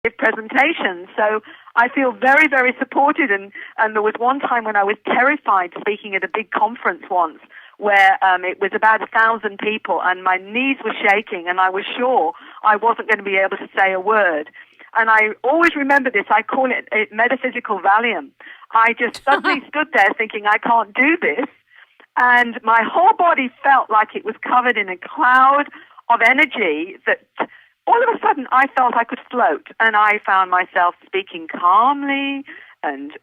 give presentations. So I feel very, very supported. And there was one time when I was terrified speaking at a big conference once where it was about 1,000 people and my knees were shaking and I was sure I wasn't going to be able to say a word. And I always remember this. I call it metaphysical Valium. I just suddenly stood there thinking, I can't do this. And my whole body felt like it was covered in a cloud of energy that all of a sudden I felt I could float. And I found myself speaking calmly and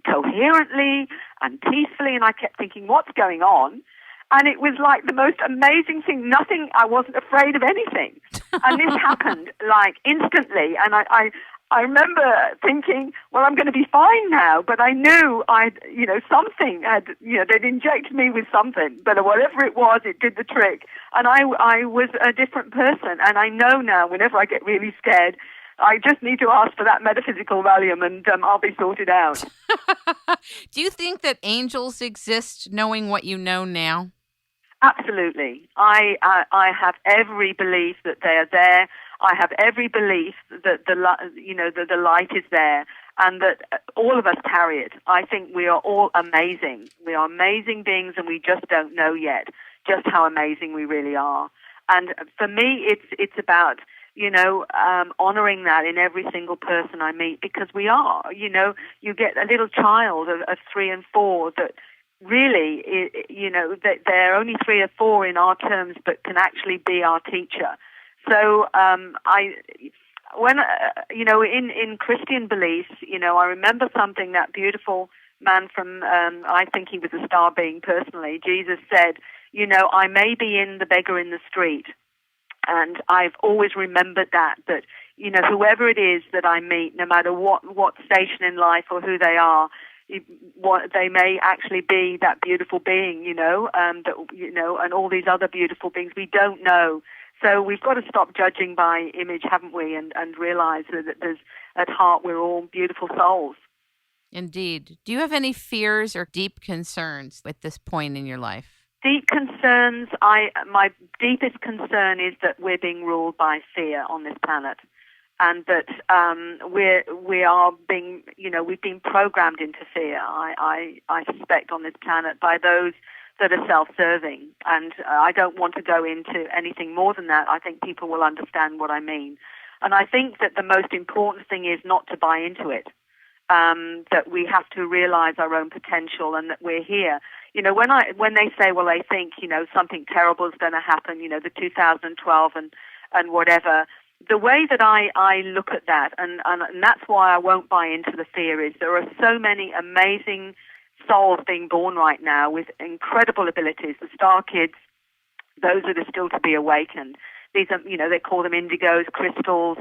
coherently and peacefully. And I kept thinking, what's going on? And it was like the most amazing thing. I wasn't afraid of anything. And this happened like instantly. And I remember thinking, well, I'm going to be fine now. But I knew something they'd injected me with something. But whatever it was, it did the trick. And I was a different person. And I know now whenever I get really scared, I just need to ask for that metaphysical Valium and I'll be sorted out. Do you think that angels exist knowing what you know now? Absolutely. I have every belief that they are there. I have every belief that the light is there and that all of us carry it. I think we are all amazing. We are amazing beings and we just don't know yet just how amazing we really are. And for me, it's about, honoring that in every single person I meet because we are. You get a little child of 3 and 4 that really, that they're only 3 or 4 in our terms, but can actually be our teacher. So, in Christian beliefs, I remember something that beautiful man from, I think he was a star being personally, Jesus said, I may be in the beggar in the street. And I've always remembered that, whoever it is that I meet, no matter what station in life or who they are, they may actually be that beautiful being, and all these other beautiful beings. We don't know. So we've got to stop judging by image, haven't we, and realize that at heart we're all beautiful souls. Indeed. Do you have any fears or deep concerns at this point in your life? Deep concerns. My deepest concern is that we're being ruled by fear on this planet. And that we are being, we've been programmed into fear, I suspect, on this planet by those that are self-serving. And I don't want to go into anything more than that. I think people will understand what I mean. And I think that the most important thing is not to buy into it, that we have to realize our own potential and that we're here. When they say, well, they think, something terrible is going to happen, the 2012 and whatever, the way that I look at that, and that's why I won't buy into the fear, is there are so many amazing souls being born right now with incredible abilities, the star kids, those that are still to be awakened. These are, they call them indigos, crystals,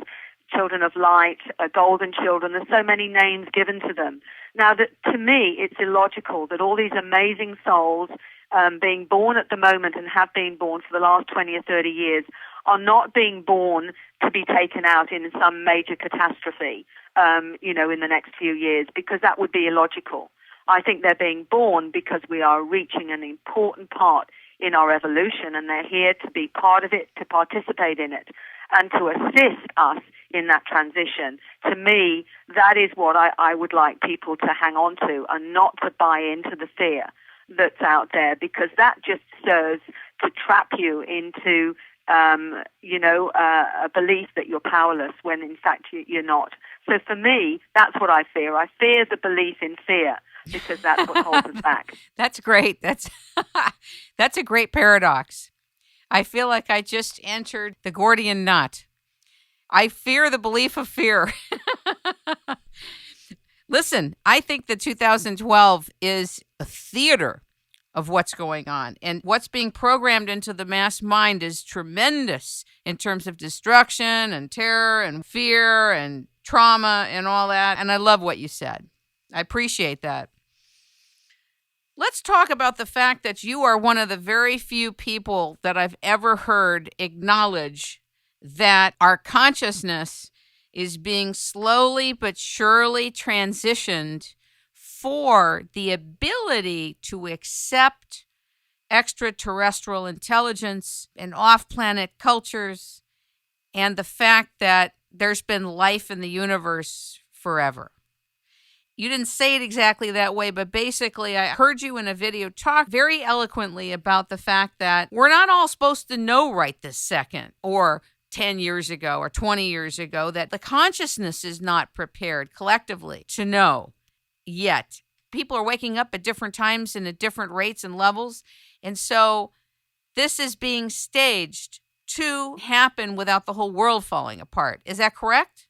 children of light, golden children. There's so many names given to them. Now, to me, it's illogical that all these amazing souls being born at the moment and have been born for the last 20 or 30 years are not being born to be taken out in some major catastrophe, in the next few years, because that would be illogical. I think they're being born because we are reaching an important part in our evolution, and they're here to be part of it, to participate in it, and to assist us in that transition. To me, that is what I would like people to hang on to and not to buy into the fear that's out there, because that just serves to trap you into a belief that you're powerless when in fact you're not. So for me, that's what I fear. I fear the belief in fear because that's what holds us back. That's great. That's a great paradox. I feel like I just entered the Gordian knot. I fear the belief of fear. Listen, I think that 2012 is a theater of what's going on. And what's being programmed into the mass mind is tremendous in terms of destruction and terror and fear and trauma and all that. And I love what you said. I appreciate that. Let's talk about the fact that you are one of the very few people that I've ever heard acknowledge that our consciousness is being slowly but surely transitioned for the ability to accept extraterrestrial intelligence and off-planet cultures, and the fact that there's been life in the universe forever. You didn't say it exactly that way, but basically I heard you in a video talk very eloquently about the fact that we're not all supposed to know right this second, or 10 years ago or 20 years ago, that the consciousness is not prepared collectively to know yet. People are waking up at different times and at different rates and levels. And so this is being staged to happen without the whole world falling apart. Is that correct?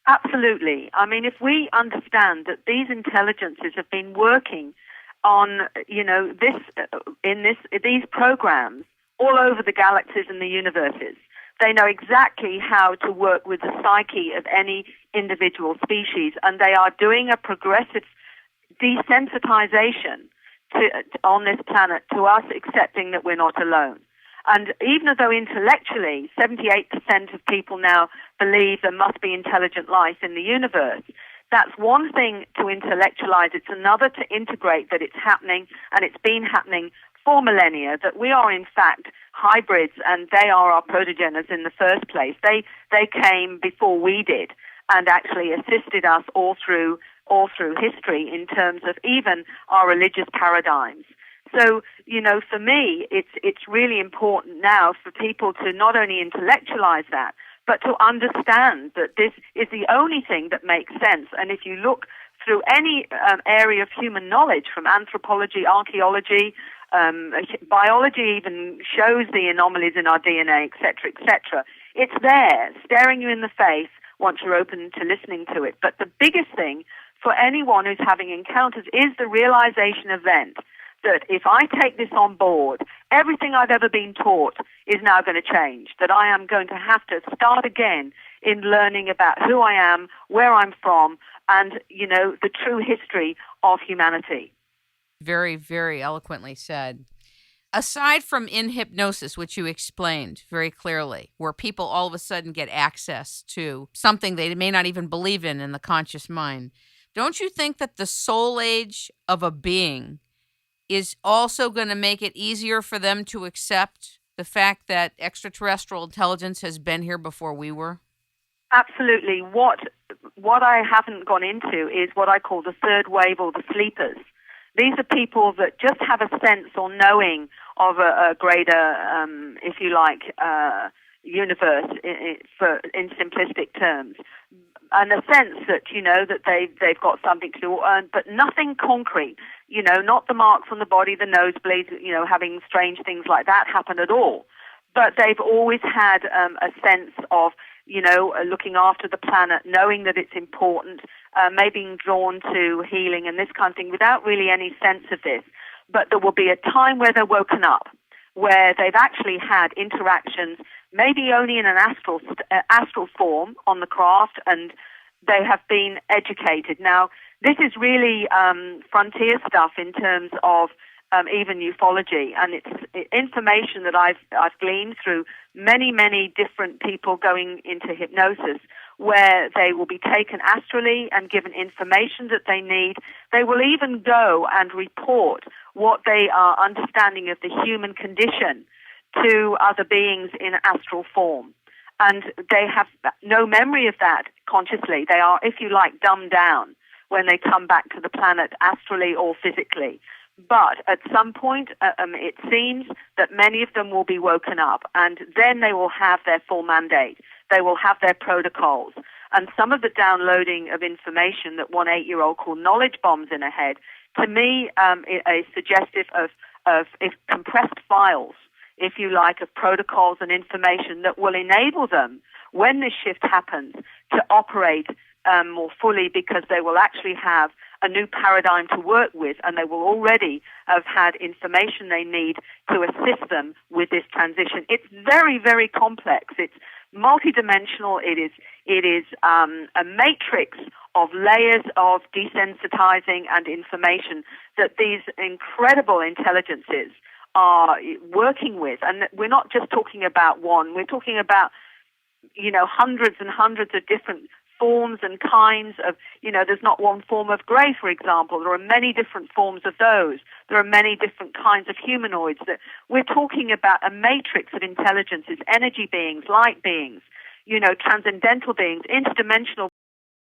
Absolutely. I mean, if we understand that these intelligences have been working on, these programs all over the galaxies and the universes, they know exactly how to work with the psyche of any individual species, and they are doing a progressive desensitization on this planet to us accepting that we're not alone. And even though intellectually 78% of people now believe there must be intelligent life in the universe, that's one thing to intellectualize. It's another to integrate that it's happening, and it's been happening for millennia, that we are in fact hybrids and they are our protogeners in the first place. They came before we did and actually assisted us all through history in terms of even our religious paradigms. So, for me, it's really important now for people to not only intellectualize that, but to understand that this is the only thing that makes sense. And if you look through any area of human knowledge, from anthropology, archaeology, biology even shows the anomalies in our DNA, etc., etc. It's there, staring you in the face once you're open to listening to it. But the biggest thing for anyone who's having encounters is the realization event that if I take this on board, everything I've ever been taught is now going to change, that I am going to have to start again in learning about who I am, where I'm from, and, the true history of humanity. Very, very eloquently said. Aside from in hypnosis, which you explained very clearly, where people all of a sudden get access to something they may not even believe in the conscious mind, don't you think that the soul age of a being is also going to make it easier for them to accept the fact that extraterrestrial intelligence has been here before we were? Absolutely. What I haven't gone into is what I call the third wave, or the sleepers. These are people that just have a sense or knowing of a greater, if you like, universe in simplistic terms. And a sense that, that they've got something to do, but nothing concrete. Not the marks on the body, the nosebleeds, having strange things like that happen at all. But they've always had a sense of, looking after the planet, knowing that it's important, maybe being drawn to healing and this kind of thing without really any sense of this. But there will be a time where they're woken up, where they've actually had interactions, maybe only in an astral form on the craft, and they have been educated. Now, this is really frontier stuff in terms of even ufology, and it's information that I've gleaned through many, many different people going into hypnosis, where they will be taken astrally and given information that they need. They will even go and report what they are understanding of the human condition to other beings in astral form. And they have no memory of that consciously. They are, if you like, dumbed down when they come back to the planet astrally or physically. But at some point, it seems that many of them will be woken up, and then they will have their full mandate. They will have their protocols. And some of the downloading of information that one 8-year-old called knowledge bombs in her head, to me, is suggestive of compressed files, if you like, of protocols and information that will enable them, when this shift happens, to operate more fully, because they will actually have a new paradigm to work with, and they will already have had information they need to assist them with this transition. It's very, very complex. It's multidimensional. It is a matrix of layers of desensitizing and information that these incredible intelligences are working with. And we're not just talking about one. We're talking about, hundreds and hundreds of different forms and kinds of, there's not one form of gray, for example. There are many different forms of those. There are many different kinds of humanoids. That we're talking about a matrix of intelligences, energy beings, light beings, transcendental beings, interdimensional